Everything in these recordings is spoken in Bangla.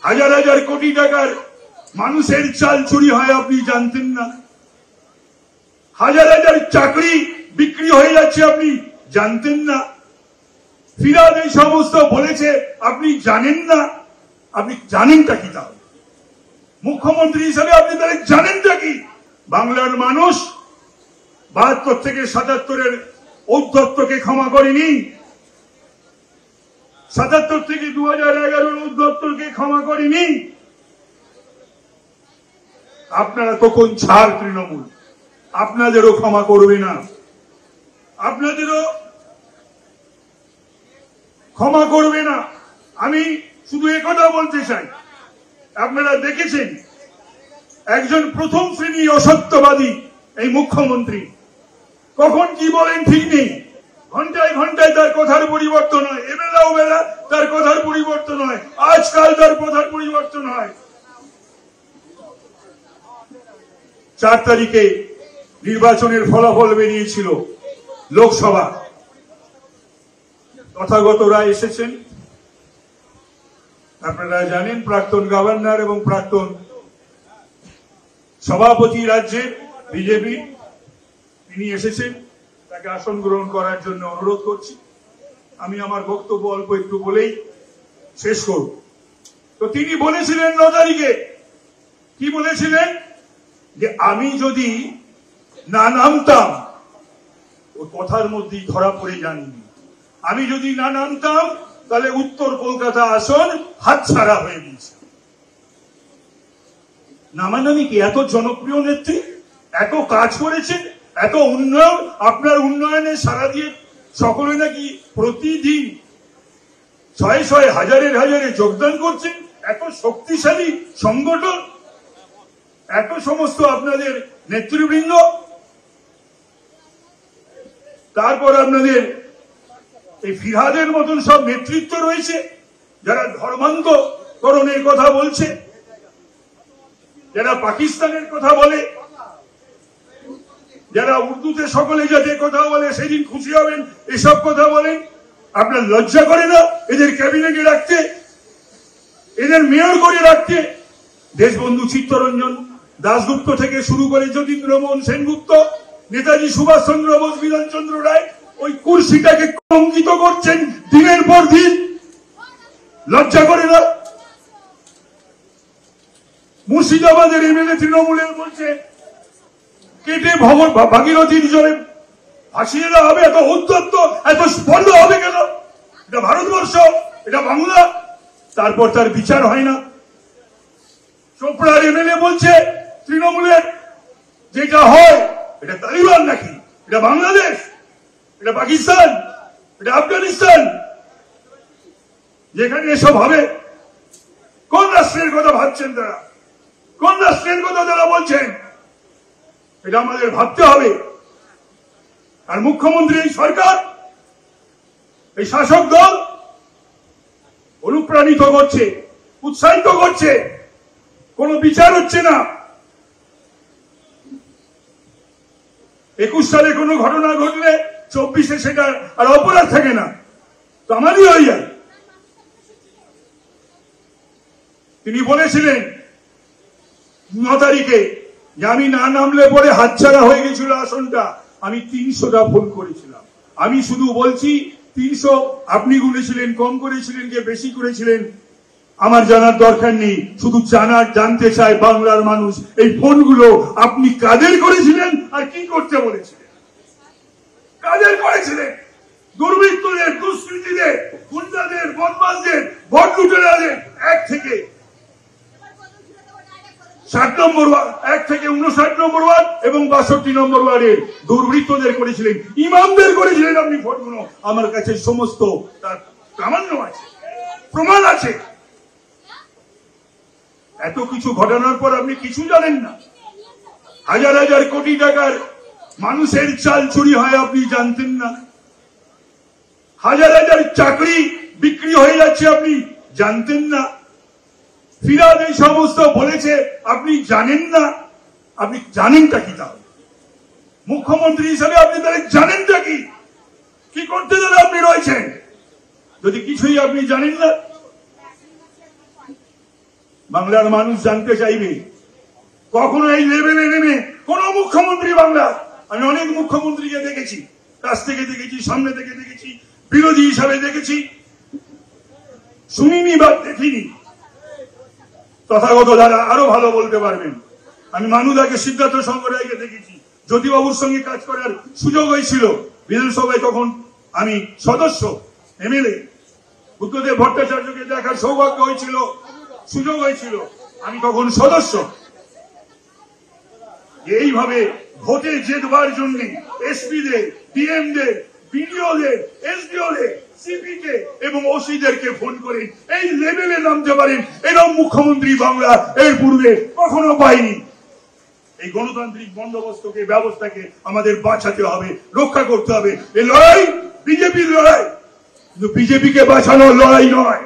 হাজার হাজার কোটি টাকার মানুষের চাল চুরি হয় আপনি জানতেন না? হাজার হাজার চাকরি বিক্রি হয়ে যাচ্ছে আপনি জানতেন না? ফিরহাদ এই সমস্ত বলেছে আপনি জানেন না? আপনি জানেনটা কি? তাহলে মুখ্যমন্ত্রী হিসাবে আপনি তাহলে জানেনটা কি? বাংলার মানুষ ৭২ থেকে ৭৭-এর ঔদ্ধত্যকে ক্ষমা করেনি, ৭৭ থেকে ২০১১-র ঔদ্ধত্যকে ক্ষমা করেনি। আপনারা তখন ছাড় তৃণমূল, আপনাদেরও ক্ষমা করবে না, আপনাদেরও ক্ষমা করবে না। আমি শুধু একথা বলতে চাই, আপনারা দেখেছেন একজন প্রথম শ্রেণী অসত্যবাদী এই মুখ্যমন্ত্রী কখন কি বলেন ঠিক নেই, ঘন্টায় ঘন্টায় তার কথার পরিবর্তন হয়, এবেলা ওবেলা তার কথার পরিবর্তন হয়, আজকাল তার কথার পরিবর্তন হয়। ৪ তারিখে নির্বাচনের ফলাফল বেরিয়েছিল, লোকসভা। তথাগতরা এসেছেন, আপনারা জানেন প্রাক্তন গভর্নর এবং প্রাক্তন সভাপতি রাজ্যের বিজেপি, তিনি এসেছেন, তাকে আসন গ্রহণ করার জন্য অনুরোধ করছি। আমি আমার বক্তব্য অল্প একটু বলেই শেষ করব। তো তিনি বলেছিলেন ৯ তারিখে, কি বলেছিলেন? যে আমি যদি না নামতাম, ও কথার মধ্যেই ধরা পড়ে যাননি, আমি যদি না নামতাম তাহলে উত্তর কলকাতা আসন হাতছাড়া হয়ে গেছে। নামানামি কি? এত জনপ্রিয় নেত্রী, এত কাজ করেছেন, এত উন্নয়ন, আপনার উন্নয়নে সারা দিয়ে সকলে নাকি প্রতিদিন শয়ে শয়ে হাজারে হাজারে যোগদান করছেন, এত শক্তিশালী সংগঠন, এত সমস্ত আপনাদের নেতৃবৃন্দ, তারপর আপনাদের এই ফিরহাদের মতন সব নেতৃত্ব রয়েছে যারা ধর্মান্তকরণের কথা বলছে, যারা পাকিস্তানের কথা বলে, যারা উর্দুতে সকলে যাতে কথা বলে সেদিন খুশি হবেন এসব কথা বলেন। আপনার লজ্জা করে না এদের ক্যাবিনেটে রাখতে, এদের মেয়র করে রাখতে? দেশবন্ধু চিত্তরঞ্জন দাশগুপ্ত থেকে শুরু করে যতীন্দ্রমোহন সেনগুপ্ত, নেতাজি সুভাষচন্দ্র বোস, বিধানচন্দ্র রায়, ওই কুর্সিটাকে কলঙ্কিত করছেন দিনের পর দিন। লজ্জা করে না? মুর্শিদাবাদের এমএলএ তৃণমূলের বলছে কেটে ভাগীরথীর জলে ভাসিয়ে দেওয়া হবে। এত ঔদ্ধত্য, এত স্পর্ধা হবে কেন? এটা ভারতবর্ষ, এটা বাংলা। তারপর তার বিচার হয় না। চোপড়ার এমএলএ বলছে তৃণমূলের যেটা হয় এটা তালিবান নাকি? এটা বাংলাদেশ, এটা পাকিস্তান, এটা আফগানিস্তান, যেখানে এসব হবে। কোন রাষ্ট্রের কথা ভাবছেন তারা? কোন রাষ্ট্রের কথা তারা বলছেন? এটা আমাদের ভাবতে হবে। আর মুখ্যমন্ত্রী, এই সরকার, এই শাসক দল অনুপ্রাণিত করছে, উৎসাহিত করছে, কোন বিচার হচ্ছে না। ২১ সালে কোন ঘটনা ঘটলে ২৪-এ সেটা আর অপরাধ থাকে না, তো আমারই হয়ে যায়। তিনি বলেছিলেন ৯ তারিখে যে আমি না নামলে পরে হাতছাড়া হয়ে গেছিল আসনটা। আমি ৩০০টা ফোন করেছিলাম। আমি শুধু বলছি ৩০০ আপনি গুনেছিলেন, কম করেছিলেন কে বেশি করেছিলেন আমার জানার দরকার নেই। শুধু জানতে চায় বাংলার মানুষ এই ফোনগুলো আপনি কাদের করেছিলেন আর কি করতে বলেছিলেন, কাদের করেছিলেন? দুর্বৃত্তদের, দুষ্কৃতীদের, গুন্ডাদের, বদমাশদের, ভোট লুটেরাদের ১ থেকে ৭ নম্বর ওয়ার্ড, ১ থেকে ৫৯ নম্বর ওয়ার্ড এবং ৬২ নম্বর ওয়ার্ডের দুর্বৃত্তদের করেছিলেন, ইমামদের করেছিলেন আপনি ভোটগুলো। আমার কাছে সমস্ত তার প্রামাণ্য আছে, প্রমাণ আছে। এত কিছু ঘটনার পর আপনি কিছু জানেন না? হাজার হাজার কোটি টাকার মানুষের চাল চুরি হয় আপনি জানতেন না? হাজার হাজার চাকরি বিক্রি হয়ে যাচ্ছে আপনি জানতেন না? ফিরহাদ এই সমস্ত বলেছে আপনি জানেন না? আপনি জানেনটা কি? তাহলে মুখ্যমন্ত্রী হিসাবে আপনি তাহলে জানেনটা কি? কি করতে গেলে আপনি রয়েছেন যদি কিছুই আপনি জানেন না? বাংলার মানুষ জানতে চাইবে। কখনো এই লেভেলে নেমে কোন মুখ্যমন্ত্রী বাংলা, আমি অনেক মুখ্যমন্ত্রীকে দেখেছি, কাছ থেকে দেখেছি, সামনে থেকে দেখেছি, বিরোধী হিসাবে দেখেছি, শুনিনি বা দেখিনি। তথাগত যারা আরো ভালো বলতে পারবেন। আমি মানুদাকে, সিদ্ধার্থ শঙ্করাইকে দেখেছি, জ্যোতিবাবুর সঙ্গে কাজ করার সুযোগ হয়েছিল বিধানসভায়, তখন আমি সদস্য এমএলএ। বুদ্ধদেব ভট্টাচার্যকে দেখার সৌভাগ্য হয়েছিল, সুযোগ হয়েছিল, আমি তখন সদস্য। এইভাবে ভোটে জেতবার জন্য এসপিদের, ডিএমদের, বিডিওদের, এসডিওদের, সিপিকে এবং ওসিদেরকে ফোন করে এই লেভেলে নামতে পারেন, এরকম মুখ্যমন্ত্রী বাংলা এর পূর্বে কখনো পায়নি। এই গণতান্ত্রিক বন্দোবস্তকে, ব্যবস্থাকে আমাদের বাঁচাতে হবে, রক্ষা করতে হবে। এই লড়াই বিজেপির লড়াই, কিন্তু বিজেপিকে বাঁচানোর লড়াই নয়,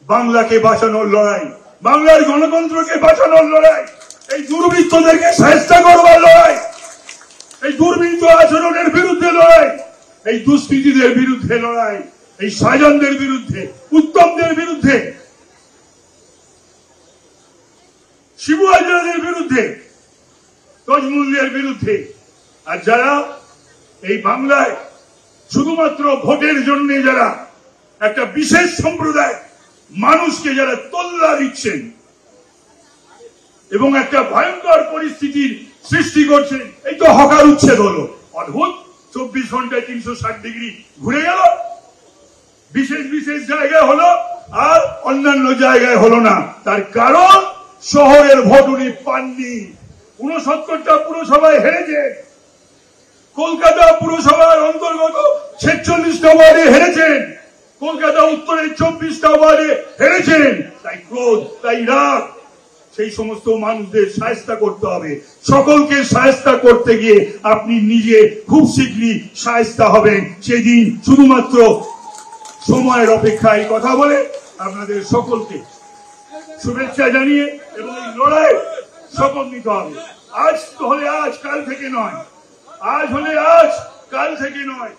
বাংলাকে বাঁচানোর লড়াই, বাংলার গণতন্ত্রকে বাঁচানোর লড়াই, এই দুর্বৃত্তদেরকে শায়েস্তা করবার লড়াই, এই দুর্বৃত্ত আচরণের বিরুদ্ধে লড়াই, এই দুষ্কৃতীদের বিরুদ্ধে লড়াই, এই শাহজাহানদের বিরুদ্ধে, উত্তমদের বিরুদ্ধে, শিবু হাজরাদের বিরুদ্ধে, তজমুলদের বিরুদ্ধে। আর যারা এই বাংলায় শুধুমাত্র ভোটের জন্য যারা একটা বিশেষ সম্প্রদায় মানুষকে যারা তোল্লা দিচ্ছেন এবং একটা ভয়ঙ্কর পরিস্থিতির সৃষ্টি করছেন, এই তো হকার উচ্ছেদ হলো, অদ্ভুত। 24 ঘন্টায় 360 ডিগ্রি ঘুরে গেল, বিশেষ বিশেষ জায়গায় হলো আর অন্যান্য জায়গায় হলো না। তার কারণ শহরের ভোট উনি পাননি। 69টা পুরসভায় হেরেছে, কলকাতা পুরসভার অন্তর্গত 46টা ওয়ার্ডে হেরেছেন, কলকাতা উত্তরের 24টা ওয়ার্ডে হেরেছেন। তাই ক্রোধ, তাই রাগ, সেই সমস্ত মানুষদের শায়েস্তা করতে হবে। সকলকে শায়েস্তা করতে গিয়ে আপনি নিজে খুব শীঘ্রই শায়েস্তা হবেন। সেদিন শুধুমাত্র সময়ের অপেক্ষায় কথা বলে আপনাদের সকলকে শুভেচ্ছা জানিয়ে এবং এই লড়াই শপথ নিতে হবে। আজ হলে আজ, কাল থেকে নয়, আজ হলে আজ, কাল থেকে নয়।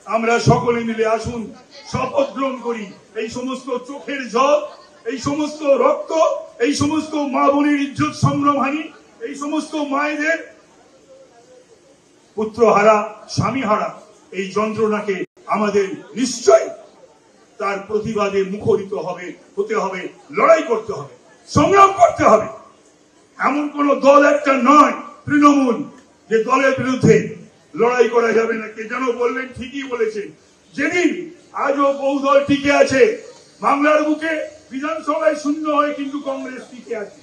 আমরা সকলে মিলে আসুন শপথ গ্রহণ করি। এই সমস্ত চোখের জল, এই সমস্ত রক্ত, এই সমস্ত মা বোনের ইজ্জত সম্ভ্রমহানি, এই সমস্ত মায়েদের পুত্র হারা, স্বামী হারা এই যন্ত্রণাকে আমাদের নিশ্চয় তার প্রতিবাদে মুখরিত হতে হবে, লড়াই করতে হবে, সংগ্রাম করতে হবে। এমন কোন দল একটা নয় তৃণমূল যে দলের বিরুদ্ধে লড়াই করা যাবে না। কে যেন বললেন, ঠিকই বলেছেন, যেদিন আজও বহুদল টিকে আছে বাংলার বুকে, বিধানসভায় শূন্য হয়ে কিন্তু কংগ্রেস টিকে আছে।